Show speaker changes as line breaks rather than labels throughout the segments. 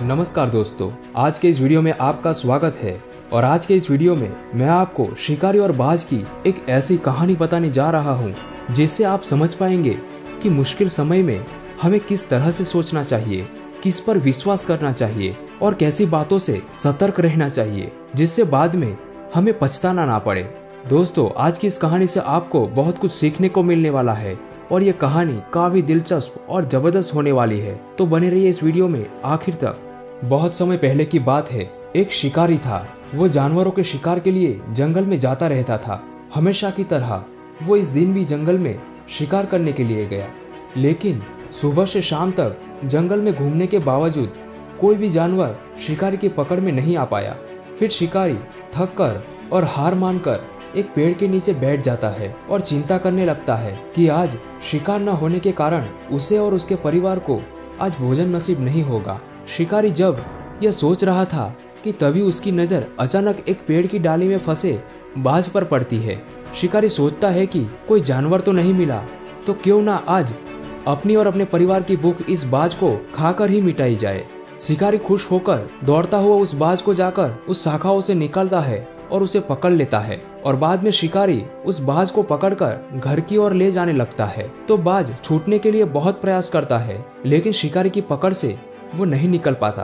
नमस्कार दोस्तों, आज के इस वीडियो में आपका स्वागत है। और आज के इस वीडियो में मैं आपको शिकारी और बाज की एक ऐसी कहानी बताने जा रहा हूँ जिससे आप समझ पाएंगे कि मुश्किल समय में हमें किस तरह से सोचना चाहिए, किस पर विश्वास करना चाहिए और कैसी बातों से सतर्क रहना चाहिए जिससे बाद में हमें पछताना ना पड़े। दोस्तों, आज की इस कहानी से आपको बहुत कुछ सीखने को मिलने वाला है और ये कहानी काफी दिलचस्प और जबरदस्त होने वाली है, तो बने रहिए इस वीडियो में आखिर तक। बहुत समय पहले की बात है, एक शिकारी था। वो जानवरों के शिकार के लिए जंगल में जाता रहता था। हमेशा की तरह वो इस दिन भी जंगल में शिकार करने के लिए गया, लेकिन सुबह से शाम तक जंगल में घूमने के बावजूद कोई भी जानवर शिकारी की पकड़ में नहीं आ पाया। फिर शिकारी थक कर और हार मानकर एक पेड़ के नीचे बैठ जाता है और चिंता करने लगता है कि आज शिकार न होने के कारण उसे और उसके परिवार को आज भोजन नसीब नहीं होगा। शिकारी जब यह सोच रहा था कि तभी उसकी नजर अचानक एक पेड़ की डाली में फंसे बाज पर पड़ती है। शिकारी सोचता है कि कोई जानवर तो नहीं मिला, तो क्यों ना आज अपनी और अपने परिवार की भूख इस बाज को खाकर ही मिटाई जाए। शिकारी खुश होकर दौड़ता हुआ उस बाज को जाकर उस शाखाओं से निकालता है और उसे पकड़ लेता है और बाद में शिकारी उस बाज को पकड़कर घर की ओर ले जाने लगता है। तो बाज छूटने के लिए बहुत प्रयास करता है, लेकिन शिकारी की पकड़ से वो नहीं निकल पाता।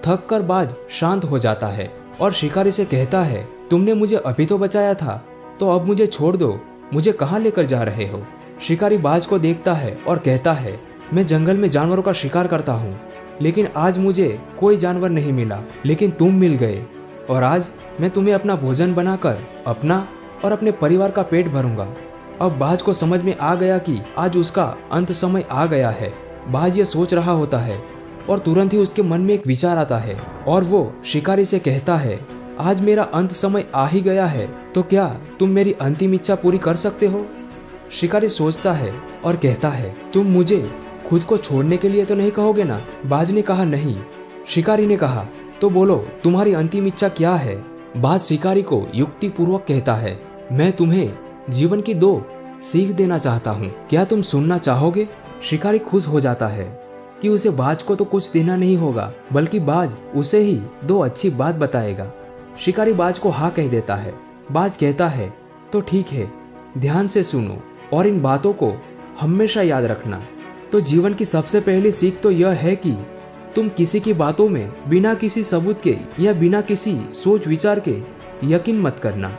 थक कर बाज शांत हो जाता है और शिकारी से कहता है, तुमने मुझे अभी तो बचाया था, तो अब मुझे छोड़ दो, मुझे कहाँ लेकर जा रहे हो। शिकारी बाज को देखता है और कहता है, मैं जंगल में जानवरों का शिकार करता हूँ, लेकिन आज मुझे कोई जानवर नहीं मिला, लेकिन तुम मिल गए और आज मैं तुम्हें अपना भोजन बनाकर अपना और अपने परिवार का पेट भरूंगा। अब बाज को समझ में आ गया कि आज उसका अंत समय आ गया है। बाज ये सोच रहा होता है और तुरंत ही उसके मन में एक विचार आता है और वो शिकारी से कहता है, आज मेरा अंत समय आ ही गया है, तो क्या तुम मेरी अंतिम इच्छा पूरी कर सकते हो। शिकारी सोचता है और कहता है, तुम मुझे खुद को छोड़ने के लिए तो नहीं कहोगे ना। बाज ने कहा, नहीं। शिकारी ने कहा, तो बोलो तुम्हारी अंतिम इच्छा क्या है। बाज शिकारी को युक्ति पूर्वक कहता है, मैं तुम्हें जीवन की 2 सीख देना चाहता हूँ, क्या तुम सुनना चाहोगे। शिकारी खुश हो जाता है कि उसे बाज को तो कुछ देना नहीं होगा, बल्कि बाज उसे ही 2 अच्छी बात बताएगा। शिकारी बाज को हाँ कह देता है। बाज कहता है, तो ठीक है, ध्यान से सुनो और इन बातों को हमेशा याद रखना। तो जीवन की सबसे पहली सीख तो यह है कि तुम किसी की बातों में बिना किसी सबूत के या बिना किसी सोच विचार के यकीन मत करना।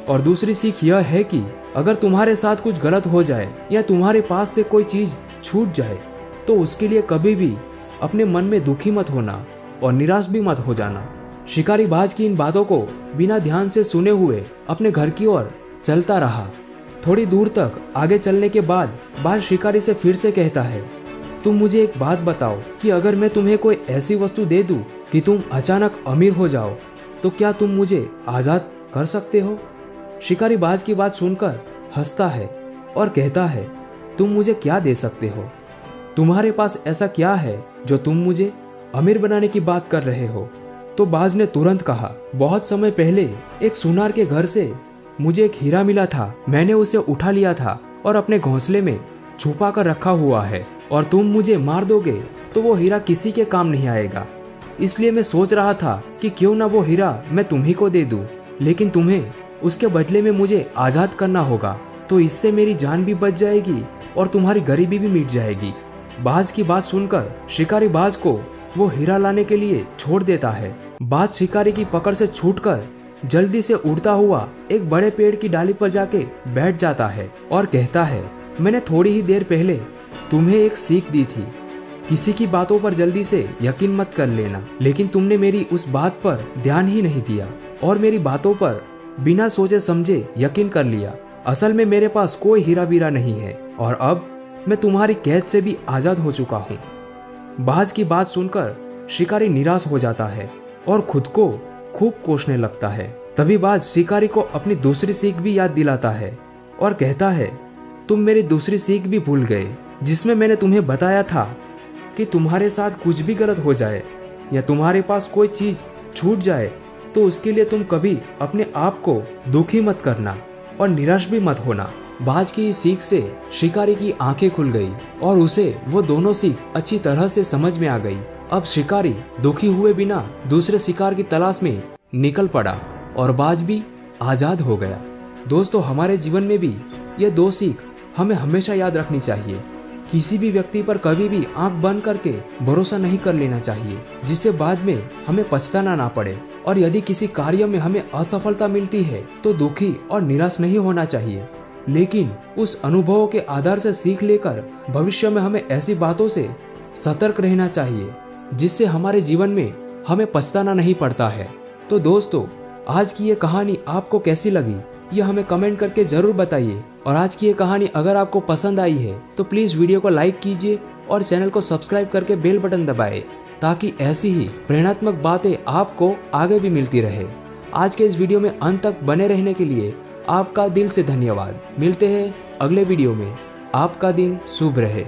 और दूसरी सीख यह है कि अगर तुम्हारे साथ कुछ गलत हो जाए या तुम्हारे पास से कोई चीज छूट जाए, तो उसके लिए कभी भी अपने मन में दुखी मत होना और निराश भी मत हो जाना। शिकारी बाज की इन बातों को बिना ध्यान से सुने हुए अपने घर की ओर चलता रहा। थोड़ी दूर तक आगे चलने के बाद बाज शिकारी से फिर से कहता है, तुम मुझे एक बात बताओ कि अगर मैं तुम्हें कोई ऐसी वस्तु दे दूं कि तुम अचानक अमीर हो जाओ, तो क्या तुम मुझे आजाद कर सकते हो। शिकारी बाज की बात सुनकर हंसता है और कहता है, तुम मुझे क्या दे सकते हो। तुम्हारे पास ऐसा क्या है जो तुम मुझे अमीर बनाने की बात कर रहे हो। तो बाज ने तुरंत कहा, बहुत समय पहले एक सुनार के घर से मुझे एक हीरा मिला था। मैंने उसे उठा लिया था और अपने घोंसले में छुपा कर रखा हुआ है, और तुम मुझे मार दोगे तो वो हीरा किसी के काम नहीं आएगा। इसलिए मैं सोच रहा था कि क्यों ना वो हीरा मैं तुम्ही को दे दूं, लेकिन तुम्हें उसके बदले में मुझे आजाद करना होगा, तो इससे मेरी जान भी बच जाएगी और तुम्हारी गरीबी भी मिट जाएगी। बाज की बात सुनकर शिकारी बाज को वो हीरा लाने के लिए छोड़ देता है। बाज शिकारी की पकड़ से छूटकर जल्दी से उड़ता हुआ एक बड़े पेड़ की डाली पर जाके बैठ जाता है और कहता है, मैंने थोड़ी ही देर पहले तुम्हें एक सीख दी थी, किसी की बातों पर जल्दी से यकीन मत कर लेना, लेकिन तुमने मेरी उस बात पर ध्यान ही नहीं दिया और मेरी बातों पर बिना सोचे समझे यकीन कर लिया। असल में मेरे पास कोई हीरा बीरा नहीं है और अब मैं तुम्हारी कैद से भी आजाद हो चुका हूँ। बाज की बात सुनकर शिकारी निराश हो जाता है और खुद को खूब कोसने लगता है। तभी बाज शिकारी को अपनी दूसरी सीख भी याद दिलाता है और कहता है, तुम मेरी दूसरी सीख भी भूल गए, जिसमें मैंने तुम्हें बताया था कि तुम्हारे साथ कुछ भी गलत हो जाए या तुम्हारे पास कोई चीज छूट जाए, तो उसके लिए तुम कभी अपने आप को दुखी मत करना और निराश भी मत होना। बाज की इस सीख से शिकारी की आंखें खुल गई और उसे वो दोनों सीख अच्छी तरह से समझ में आ गई। अब शिकारी दुखी हुए बिना दूसरे शिकार की तलाश में निकल पड़ा और बाज भी आजाद हो गया। दोस्तों, हमारे जीवन में भी ये 2 सीख हमें हमेशा याद रखनी चाहिए। किसी भी व्यक्ति पर कभी भी आंख बंद करके भरोसा नहीं कर लेना चाहिए, जिससे बाद में हमें पछताना ना पड़े। और यदि किसी कार्य में हमें असफलता मिलती है तो दुखी और निराश नहीं होना चाहिए, लेकिन उस अनुभवों के आधार से सीख लेकर भविष्य में हमें ऐसी बातों से सतर्क रहना चाहिए जिससे हमारे जीवन में हमें पछताना नहीं पड़ता है। तो दोस्तों, आज की ये कहानी आपको कैसी लगी ये हमें कमेंट करके जरूर बताइए। और आज की ये कहानी अगर आपको पसंद आई है तो प्लीज वीडियो को लाइक कीजिए और चैनल को सब्सक्राइब करके बेल बटन दबाएं, ताकि ऐसी ही प्रेरणात्मक बातें आपको आगे भी मिलती रहे। आज के इस वीडियो में अंत तक बने रहने के लिए आपका दिल से धन्यवाद। मिलते हैं अगले वीडियो में। आपका दिन शुभ रहे।